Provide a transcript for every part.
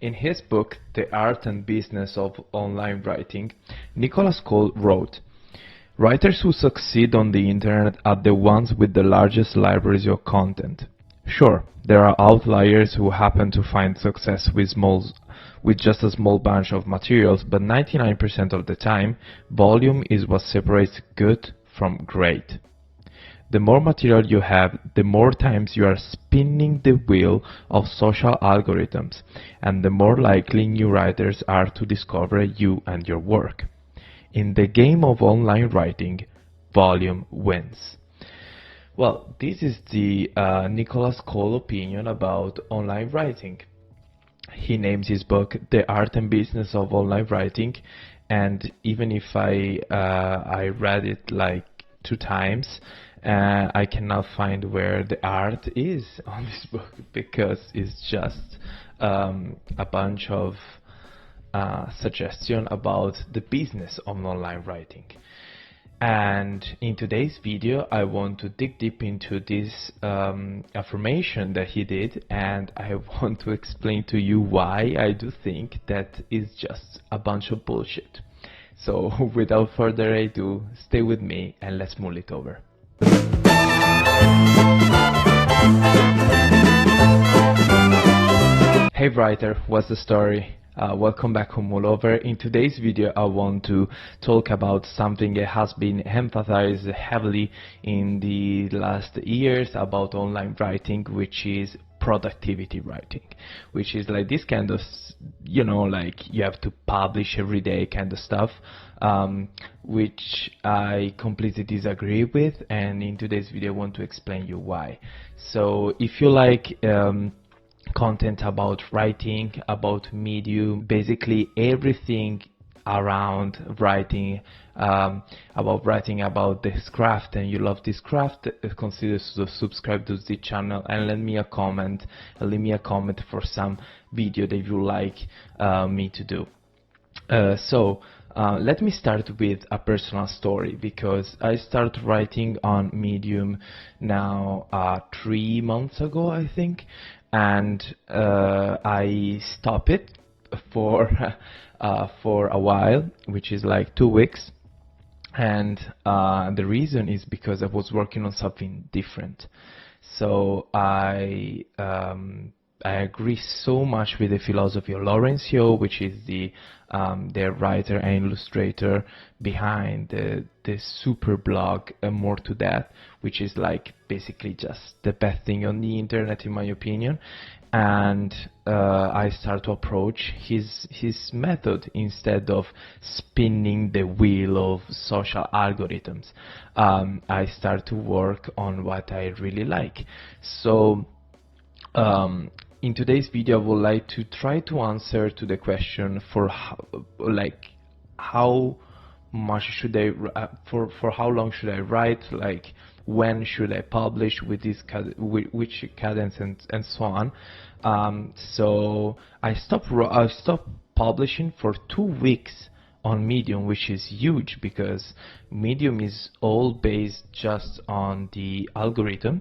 In his book, The Art and Business of Online Writing, Nicholas Cole wrote, "Writers who succeed on the internet are the ones with the largest libraries of content. Sure, there are outliers who happen to find success with just a small bunch of materials, but 99% of the time, volume is what separates good from great. The more material you have, the more times you are spinning the wheel of social algorithms, and the more likely new writers are to discover you and your work. In the game of online writing, volume wins." Well, this is the Nicholas Cole opinion about online writing. He names his book The Art and Business of Online Writing, and even if I read it like 2 times, I cannot find where the art is on this book, because it's just a bunch of suggestion about the business of online writing. And in today's video, I want to dig deep into this affirmation that he did, and I want to explain to you why I do think that is just a bunch of bullshit. So without further ado, stay with me and let's mull it over. Hey writer, what's the story? Welcome back to MullOver. In today's video, I want to talk about something that has been emphasized heavily in the last years about online writing, which is productivity writing, which is like this kind of, like you have to publish every day kind of stuff, which I completely disagree with, and in today's video I want to explain you why. So if you like content about writing, about medium, basically everything around writing, about this craft, and you love this craft, consider to subscribe to the channel and leave me a comment for some video that you like me to do. So let me start with a personal story, because I started writing on Medium now 3 months ago, I think, and I stopped it for a while, which is like 2 weeks, and the reason is because I was working on something different. So I agree so much with the philosophy of Laurencio, which is the writer and illustrator behind the super blog More to That, which is like basically just the best thing on the internet in my opinion. And I start to approach his method instead of spinning the wheel of social algorithms. I start to work on what I really like. So in today's video, I would like to try to answer to the question for how much should I for how long should I write, like when should I publish, with this which cadence, and so on. So I stopped publishing for 2 weeks on Medium, which is huge because Medium is all based just on the algorithm,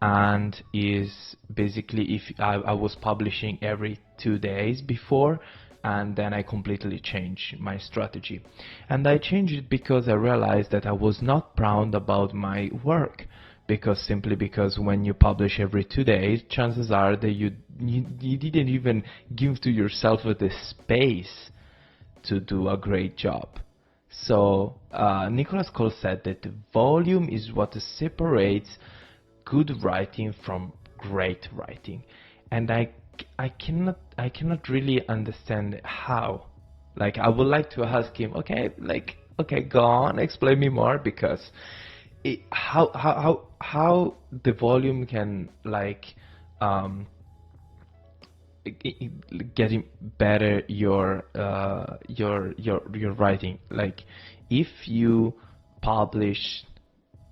and is basically, if I was publishing every 2 days before, and then I completely changed my strategy. And I changed it because I realized that I was not proud about my work, simply because when you publish every 2 days, chances are that you didn't even give to yourself the space to do a great job. So Nicholas Cole said that the volume is what separates good writing from great writing, and I cannot really understand how. Like, I would like to ask him, okay, go on, explain me more, because how the volume can getting better your writing. Like, if you publish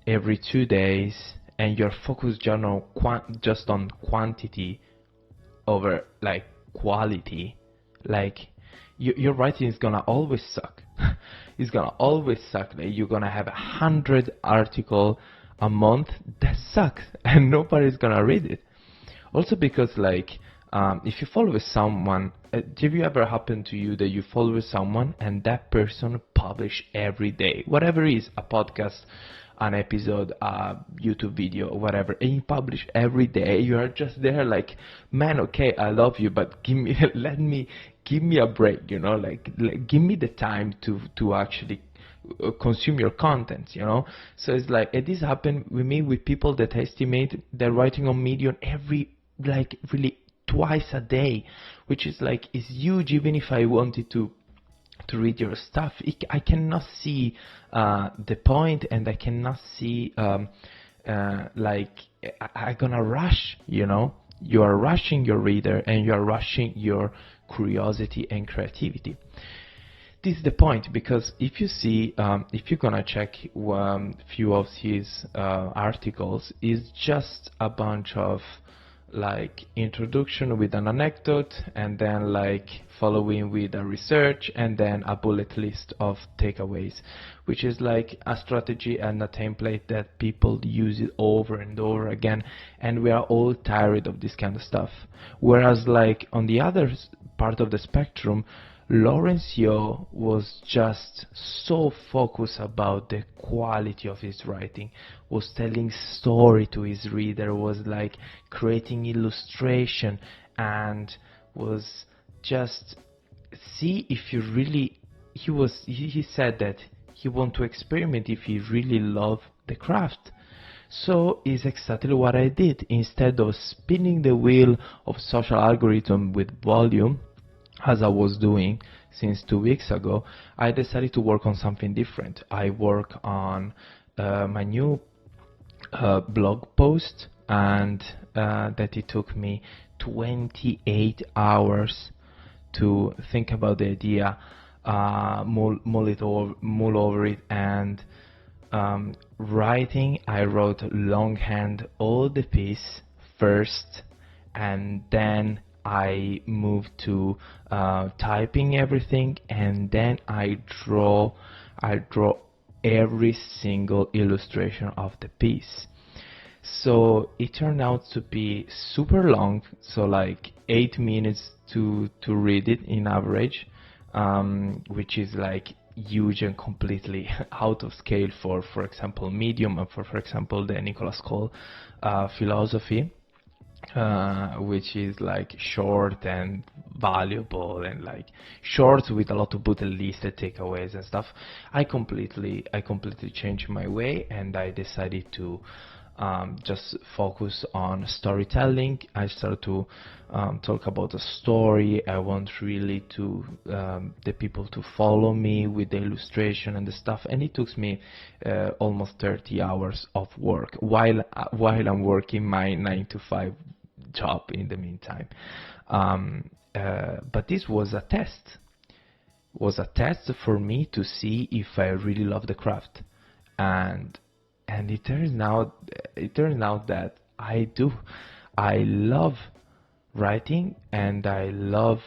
every 2 days and you're focused just on quantity over like quality, like your writing is gonna always suck. It's gonna always suck. Like, you're gonna have 100 articles a month that sucks and nobody's gonna read it. Also because like If you follow someone, have you ever happened to you that you follow someone and that person publish every day, whatever it is, a podcast, an episode, a YouTube video, whatever, and you publish every day? You are just there like, man, okay, I love you, but give me a break, like give me the time to actually consume your content, So it's like, this happened with me, with people that estimate they're writing on Medium every, like, really twice a day, which is like, is huge. Even if I wanted to read your stuff, I cannot see the point, and I cannot see like, I'm gonna rush, you are rushing your reader, and you are rushing your curiosity and creativity. This is the point, because if you see, if you're gonna check few of his articles, is just a bunch of like introduction with an anecdote, and then like following with a research, and then a bullet list of takeaways, which is like a strategy and a template that people use it over and over again, and we are all tired of this kind of stuff. Whereas like on the other part of the spectrum, Lawrence Yeo was just so focused about the quality of his writing, was telling story to his reader, was like creating illustration, and was just see if you really, he said that he want to experiment if he really loved the craft. So is exactly what I did. Instead of spinning the wheel of social algorithm with volume, as I was doing since 2 weeks ago, I decided to work on something different. I work on my new blog post, and that it took me 28 hours to think about the idea, mull over it, and writing. I wrote longhand all the piece first, and then I moved to typing everything, and then I draw every single illustration of the piece. So it turned out to be super long, so like 8 minutes to read it in average, which is like huge and completely out of scale for example Medium, and for example the Nicholas Cole philosophy, which is like short and valuable, and like short with a lot of bullet lists, takeaways and stuff. I completely changed my way, and I decided to just focus on storytelling. I started to talk about the story. I want really to the people to follow me with the illustration and the stuff, and it took me almost 30 hours of work while I'm working my 9 to 5 job in the meantime. But this was a test. For me to see if I really love the craft, and it turns out that I do. I love writing, and I love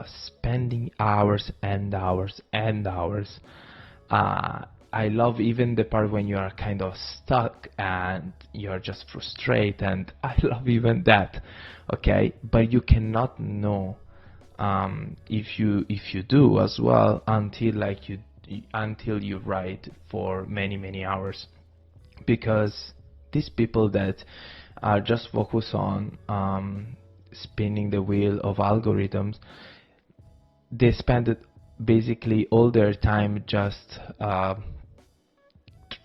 spending hours and hours and hours. I love even the part when you are kind of stuck and you're just frustrated, and I love even that. Okay, but you cannot know if you do as well until you write for many hours, because these people that are just focused on spinning the wheel of algorithms, they spend basically all their time just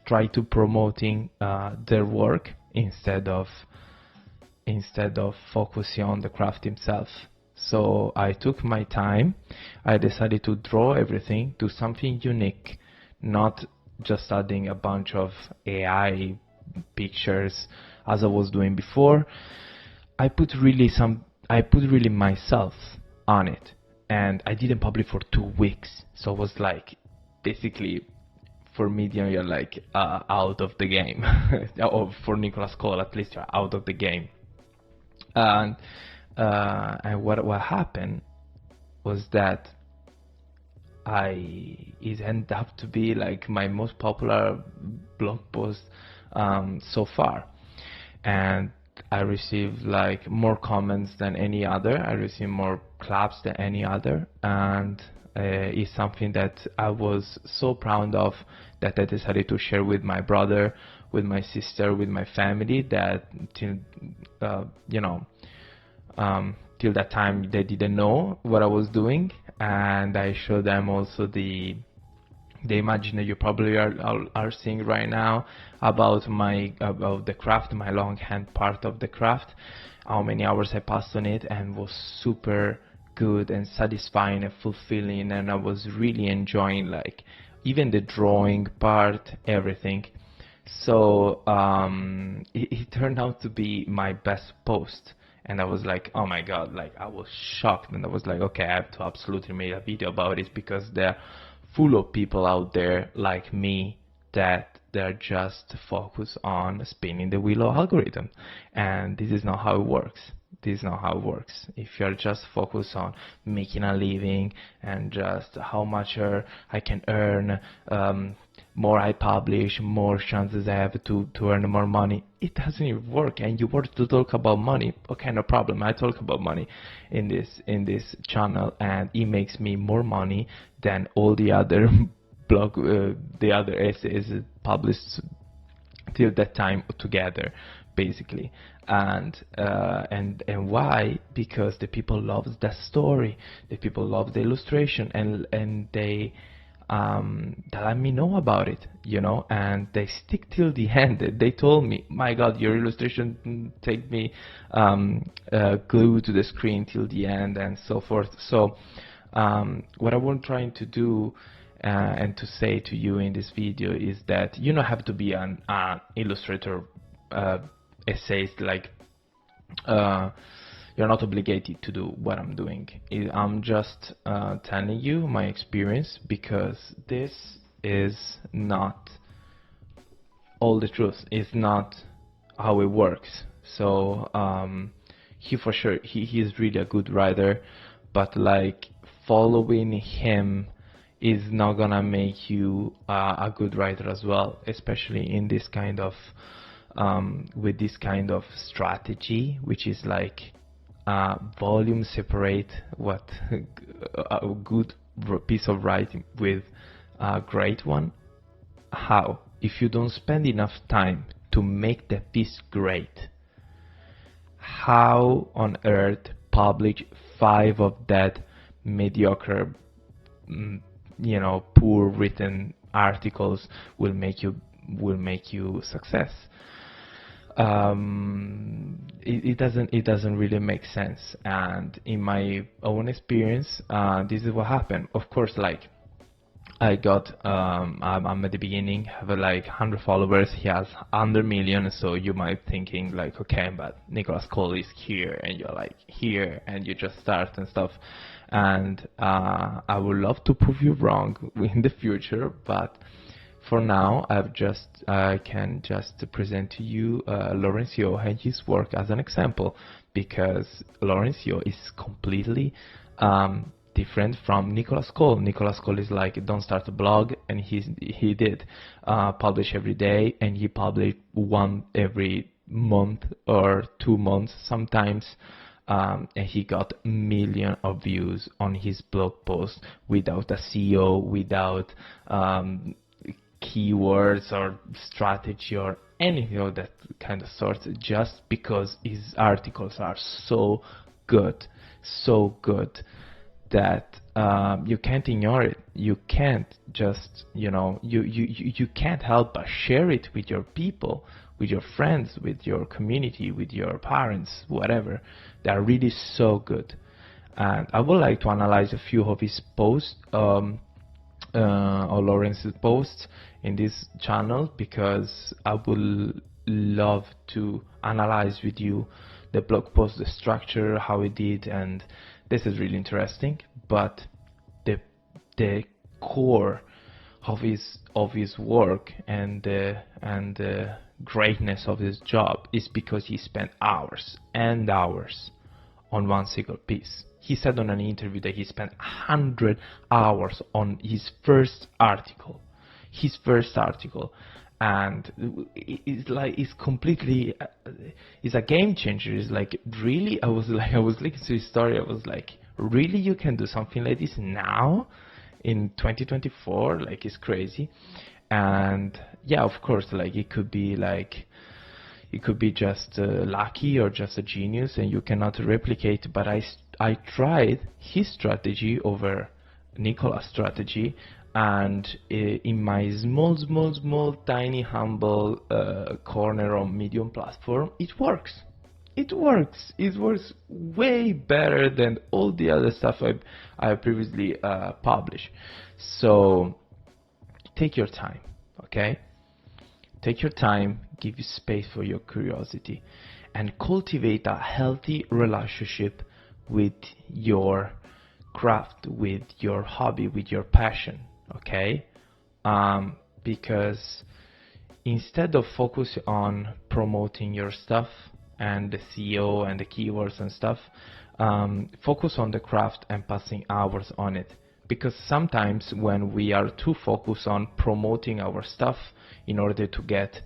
try to promoting their work instead of focusing on the craft himself. So I took my time. I decided to draw everything, do something unique, not just adding a bunch of AI pictures as I was doing before. I put really myself on it, and I didn't publish for 2 weeks. So it was like, basically, for Medium you're like out of the game, or for Nicholas Cole at least you're out of the game. And what happened was that it ended up to be like my most popular blog post so far, and I received like more comments than any other. I received more claps than any other, and it's something that I was so proud of, that I decided to share with my brother, with my sister, with my family. That till you know, till that time they didn't know what I was doing, and I showed them also the image that you probably are seeing right now about the craft, my longhand part of the craft, how many hours I passed on it, and was super good and satisfying and fulfilling, and I was really enjoying like even the drawing part, everything. So it turned out to be my best post, and I was like, oh my god, like I was shocked, and I was like, okay, I have to absolutely make a video about it, because they're full of people out there like me that they're just focused on spinning the wheel of algorithm, and this is not how it works. This is not how it works. If you're just focused on making a living and just how much I can earn, more I publish, more chances I have to earn more money, it doesn't even work. And you want to talk about money, okay, no problem. I talk about money in this channel, and it makes me more money than all the other the other essays published till that time together, basically. And why? Because the people love the story, the people love the illustration, and they let me know about it, you know, and they stick till the end. They told me, my god, your illustration take me glued to the screen till the end, and so forth. So what I was trying to do and to say to you in this video is that you don't have to be an illustrator, essayist, like you're not obligated to do what I'm doing. I'm just telling you my experience, because this is not all the truth. It's not how it works. So he for sure, he is really a good writer, but like following him is not gonna make you a good writer as well, especially in this kind of with this kind of strategy, which is like volume separate what a good piece of writing with a great one. How? If you don't spend enough time to make the piece great, how on earth publish 5 of that mediocre, you know, poor written articles will make you success? It doesn't really make sense. And in my own experience, this is what happened. Of course, like I got I'm at the beginning, have like 100 followers. He has 100 million. So you might thinking like, okay, but Nicholas Cole is here, and you're like here, and you just start and stuff. And I would love to prove you wrong in the future, but for now, I can just present to you Laurencio and his work as an example, because Laurencio is completely different from Nicholas Cole. Nicholas Cole is like, don't start a blog, and he did publish every day, and he published one every month or 2 months sometimes. And he got millions of views on his blog post without a SEO, without keywords or strategy or anything of that kind of sort, just because his articles are so good that you can't ignore it. You can't just, you know, you can't help but share it with your people, with your friends, with your community, with your parents, whatever. They are really so good. And I would like to analyze a few of his posts, or Lawrence's posts in this channel, because I would love to analyze with you the blog post, the structure, how he did, and this is really interesting. But the core of his work and the greatness of his job is because he spent hours and hours on one single piece. He said on an interview that he spent 100 hours on his first article, and it's completely it's a game changer. It's like, really, I was looking to his story, I was like, really, you can do something like this now in 2024? Like, it's crazy. And yeah, of course, like, it could be just lucky or just a genius and you cannot replicate, but I tried his strategy over Nicola's strategy, and in my small, tiny, humble corner on Medium platform, it works. It works. It works way better than all the other stuff I previously published. So take your time, okay? Take your time, give you space for your curiosity, and cultivate a healthy relationship with your craft, with your hobby, with your passion, okay? Because instead of focusing on promoting your stuff and the SEO and the keywords and stuff, focus on the craft and passing hours on it. Because sometimes when we are too focused on promoting our stuff in order to get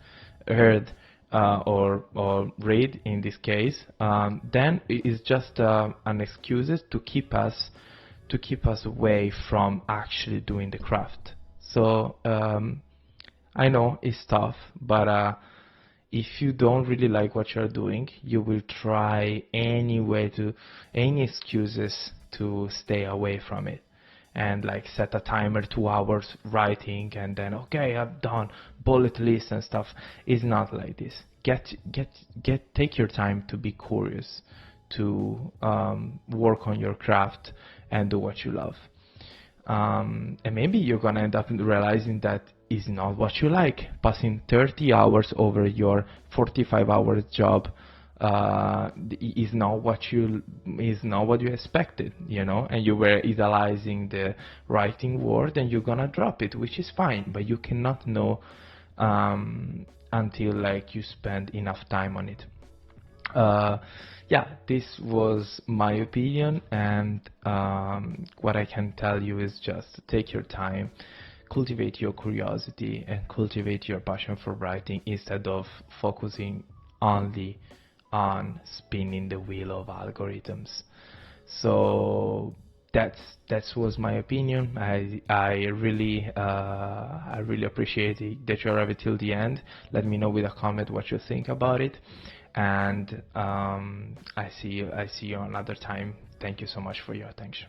heard or read in this case, then it is just an excuse to keep us away from actually doing the craft. So I know it's tough, but if you don't really like what you're doing, you will try any excuses to stay away from it, and like set a timer 2 hours writing and then, okay, I've done bullet lists and stuff. It's not like this. Take your time to be curious, to work on your craft and do what you love. And maybe you're gonna end up realizing that is not what you like. Passing 30 hours over your 45-hour job is not what you expected, and you were idealizing the writing word, and you're gonna drop it, which is fine, but you cannot know until like you spend enough time on it. Yeah, this was my opinion, and what I can tell you is just take your time, cultivate your curiosity, and cultivate your passion for writing instead of focusing only on spinning the wheel of algorithms. So that was my opinion. I really appreciate it that you arrived till the end. Let me know with a comment what you think about it, and I see you another time. Thank you so much for your attention.